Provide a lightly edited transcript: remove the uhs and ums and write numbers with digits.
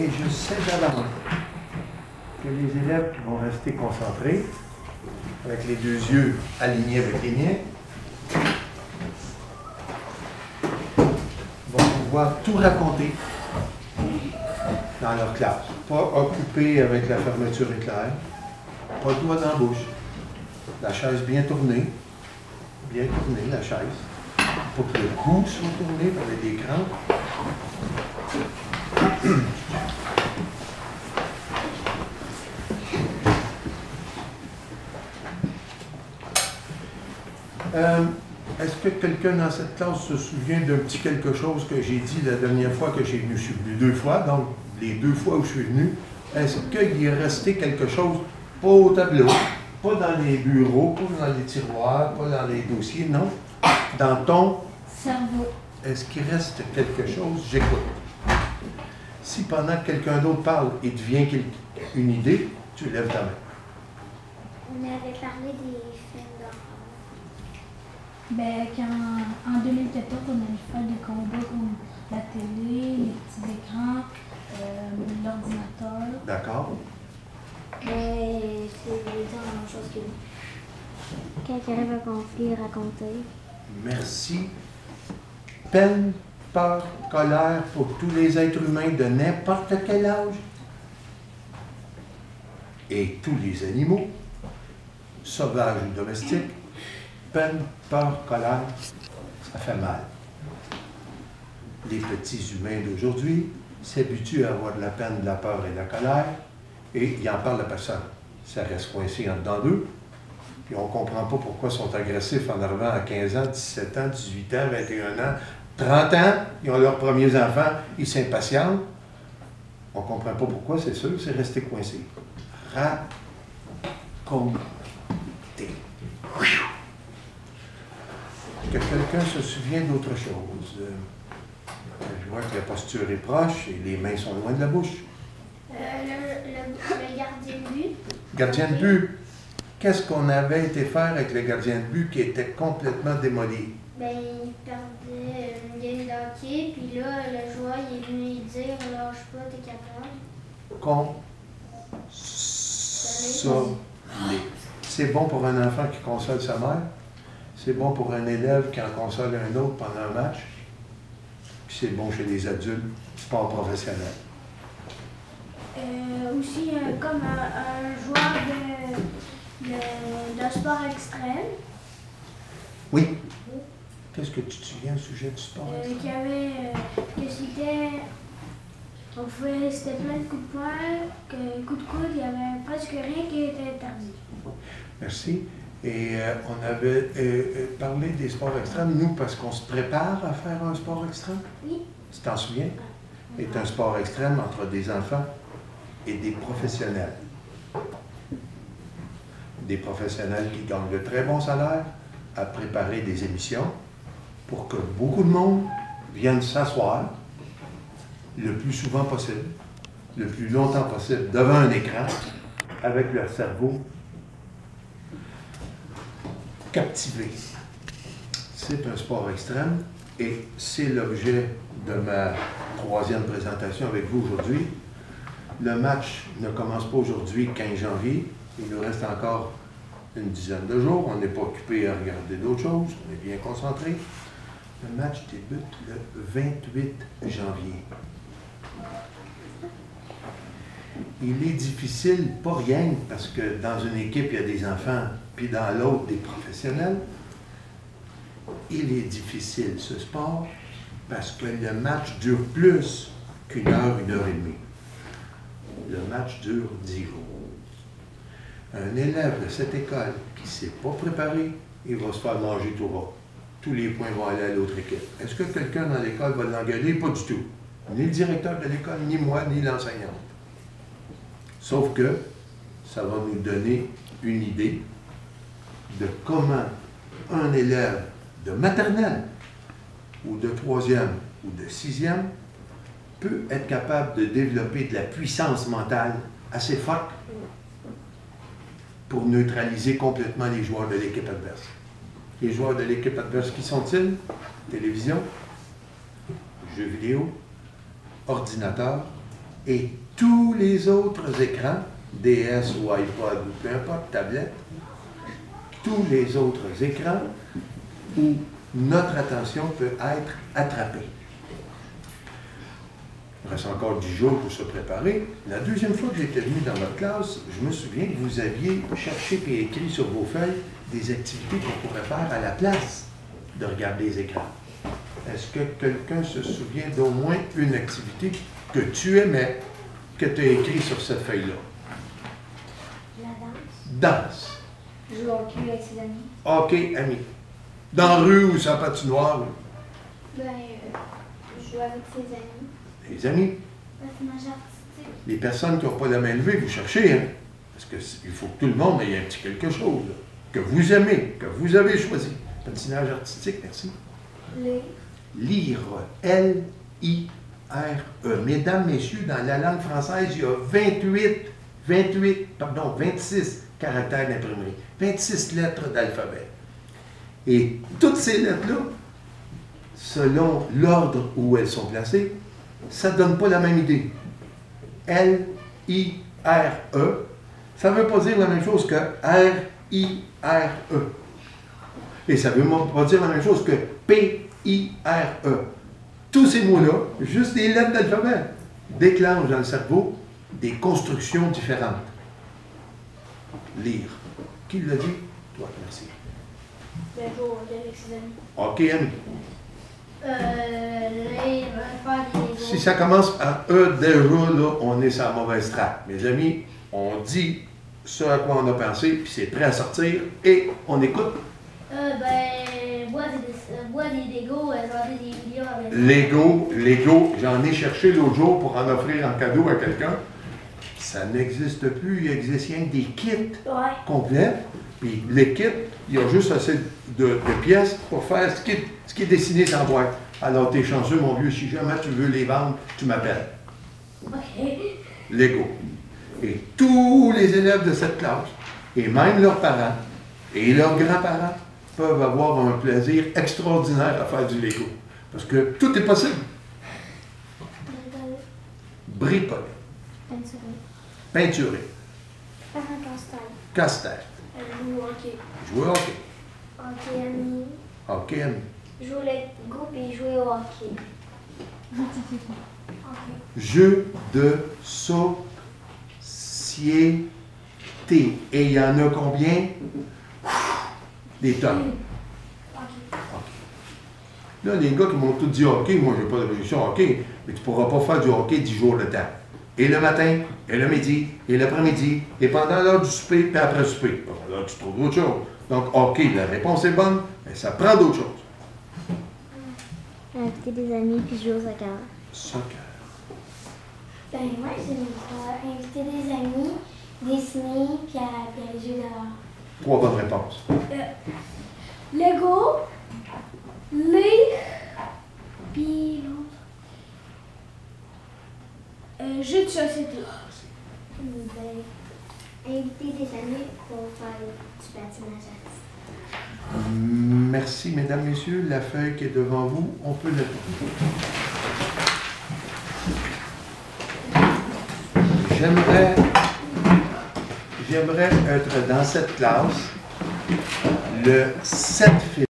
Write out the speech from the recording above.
Et je sais d'avance que les élèves qui vont rester concentrés, avec les deux yeux alignés avec les miens, vont pouvoir tout raconter dans leur classe. Pas occupés avec la fermeture éclair, pas de doigt dans la bouche. La chaise bien tournée la chaise. Pas que le cou soit tourné par l'écran. Est-ce que quelqu'un dans cette classe se souvient d'un petit quelque chose que j'ai dit la dernière fois que j'ai venu? Je suis venu 2 fois, donc les 2 fois où je suis venu, est-ce qu'il est resté quelque chose, pas au tableau, pas dans les bureaux, pas dans les tiroirs, pas dans les dossiers, non? Dans ton cerveau. Est-ce qu'il reste quelque chose? J'écoute. Si pendant que quelqu'un d'autre parle, il te vient une idée, tu lèves ta main. On avait parlé des films d'horreur. Ben, quand, en 2014, on allait faire des combats comme la télé, les petits écrans, l'ordinateur. D'accord. Mais c'est la même chose que nous. Quand il arrive un conflit, raconter. Merci. Peine, peur, colère pour tous les êtres humains de n'importe quel âge. Et tous les animaux, sauvages ou domestiques, peine, peur, colère, ça fait mal. Les petits humains d'aujourd'hui s'habituent à avoir de la peine, de la peur et de la colère, et ils n'en parlent à personne. Ça reste coincé en dedans d'eux, puis on ne comprend pas pourquoi ils sont agressifs en arrivant à 15 ans, 17 ans, 18 ans, 21 ans, 30 ans, ils ont leurs premiers enfants, ils s'impatientent. On ne comprend pas pourquoi, c'est sûr, c'est resté coincé. Raconter. Est-ce que quelqu'un se souvient d'autre chose? Je vois que la posture est proche et les mains sont loin de la bouche. Le gardien de but. Gardien de but. Qu'est-ce qu'on avait été faire avec le gardien de but qui était complètement démoli? Ben, il perdait une game d'hockey, puis là, le joueur il est venu lui dire lâche pas, t'es capable. Consoler. C'est bon pour un enfant qui console sa mère. C'est bon pour un élève qui en console un autre pendant un match. Puis c'est bon chez les adultes, sport professionnel. Aussi, comme un joueur de sport extrême. Oui. Qu'est-ce que tu te souviens au sujet du sport? Qu'il y avait, que c'était, c'était plein de coups de poing, coups de coude, il y avait presque rien qui était interdit. Merci. Et on avait parlé des sports extrêmes, nous, parce qu'on se prépare à faire un sport extrême? Oui. Tu t'en souviens? C'est un sport extrême entre des enfants et des professionnels. Des professionnels qui gagnent de très bons salaires à préparer des émissions pour que beaucoup de monde vienne s'asseoir le plus souvent possible, le plus longtemps possible, devant un écran, avec leur cerveau captivé. C'est un sport extrême et c'est l'objet de ma 3e présentation avec vous aujourd'hui. Le match ne commence pas aujourd'hui, 15 janvier. Il nous reste encore une dizaine de jours. On n'est pas occupé à regarder d'autres choses. On est bien concentré. Le match débute le 28 janvier. Il est difficile, pas rien, parce que dans une équipe, il y a des enfants, puis dans l'autre, des professionnels. Il est difficile, ce sport, parce que le match dure plus qu'1 heure, 1 heure et demie. Le match dure 10 jours. Un élève de cette école qui ne s'est pas préparé, il va se faire manger tout ras. Tous les points vont aller à l'autre équipe. Est-ce que quelqu'un dans l'école va l'engueuler? Pas du tout. Ni le directeur de l'école, ni moi, ni l'enseignant. Sauf que ça va nous donner une idée de comment un élève de maternelle ou de 3e ou de 6e peut être capable de développer de la puissance mentale assez forte pour neutraliser complètement les joueurs de l'équipe adverse. Les joueurs de l'équipe adverse, qui sont-ils? Télévision, jeux vidéo, ordinateur, Et tous les autres écrans, DS ou iPod ou peu importe, tablette, tous les autres écrans où notre attention peut être attrapée. Il reste encore 10 jours pour se préparer. La deuxième fois que j'étais venu dans votre classe, je me souviens que vous aviez cherché et écrit sur vos feuilles des activités qu'on pourrait faire à la place de regarder les écrans. Est-ce que quelqu'un se souvient d'au moins une activité que tu aimais, que tu as écrit sur cette feuille-là? La danse. Danse. Jouer au hockey avec ses amis. Hockey, amis. Dans la rue ou sur la patinoire? Ben, jouer avec ses amis. Les amis. Patinage artistique. Les personnes qui n'ont pas la main levée, vous cherchez, hein? Parce qu'il faut que tout le monde ait un petit quelque chose, là, que vous aimez, que vous avez choisi. Patinage artistique, merci. Lire. Lire. L-I-R-E. Mesdames, messieurs, dans la langue française, il y a 26 caractères d'imprimerie, 26 lettres d'alphabet. Et toutes ces lettres-là, selon l'ordre où elles sont placées, ça ne donne pas la même idée. L-I-R-E, ça ne veut pas dire la même chose que R-I-R-E. Et ça ne veut pas dire la même chose que P-I-R-E. Tous ces mots-là, juste des lettres d'alphabet, déclenchent dans le cerveau des constructions différentes. Lire. Qui l'a dit? Toi, merci. Ben, jouer au hockey avec ses amis. OK, Annie. Lire, faire des Legos. Si ça commence par E, déjà, là, on est sur la mauvaise traque. Mes amis, on dit ce à quoi on a pensé, puis c'est prêt à sortir, et on écoute. Bois des Legos, regarder des vidéos avec Lego, j'en ai cherché l'autre jour pour en offrir en cadeau à quelqu'un. Ça n'existe plus, il existe rien que des kits complets. Puis les kits, il y a juste assez de pièces pour faire ce qui est dessiné sans boîte. Alors, t'es chanceux, mon vieux, si jamais tu veux les vendre, tu m'appelles. OK. Lego. Et tous les élèves de cette classe, et même leurs parents, et leurs grands-parents, peuvent avoir un plaisir extraordinaire à faire du Lego. Parce que tout est possible. Bricoler. Peinturer. Faire un casse-tête. Casse-tête. Jouer au hockey. Jouer au hockey. Hockey ami. Hockey, ami. Jouer au Lego et jouer au hockey. Jeu de société. Et il y en a combien? Des tonnes. Là, les gars qui m'ont tous dit hockey, moi, je n'ai pas de révolution hockey, mais tu ne pourras pas faire du hockey 10 jours de temps. Et le matin, et le midi, et l'après-midi, et pendant l'heure du souper, puis après le souper. Bon, là, tu trouves d'autres choses. Donc, hockey, la réponse est bonne, mais ça prend d'autres choses. Inviter des amis puis jouer au soccer. Soccer. Ben, moi, j'aime ça. Inviter des amis, dessiner, puis aller jouer dehors. 3 bonnes réponses. Lego, lire, puis l'autre. Jeu de société. Ben, inviter des amis pour faire du patinage artistique. Merci, mesdames, messieurs. La feuille qui est devant vous, on peut la tourner. J'aimerais être dans cette classe le 7 février.